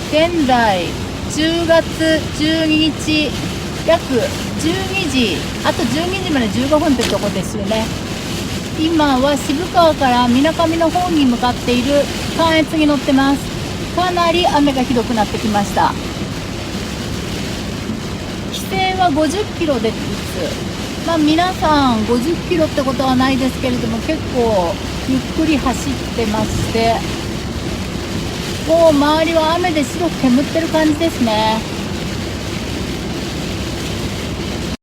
現在10月12日約12時、あと12時まで15分ってとこですよね。今は渋川から水上の方に向かっている関越に乗ってます。かなり雨がひどくなってきました。規制は50キロです。皆さん50キロってことはないですけれども、結構ゆっくり走ってまして、もう周りは雨で白く煙ってる感じですね。